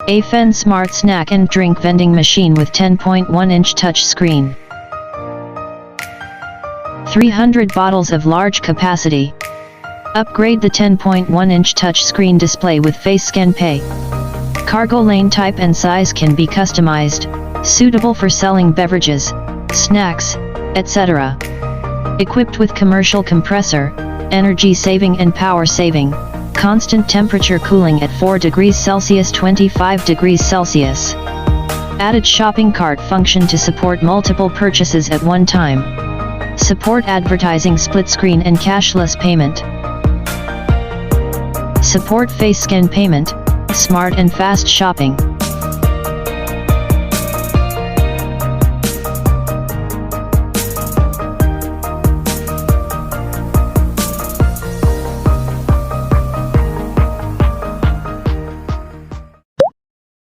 AFen Smart Snack and Drink Vending Machine with 10.1-inch touch screen. 300 bottles of large capacity. Upgrade the 10.1-inch touchscreen display with Face Scan Pay. Cargo lane type and size can be customized, suitable for selling beverages, snacks, etc. Equipped with commercial compressor, energy saving and power saving, constant temperature cooling at 4 degrees Celsius 25 degrees Celsius. Added shopping cart function to support multiple purchases at one time. Support advertising split screen and cashless payment. Support face scan payment, smart and fast shopping.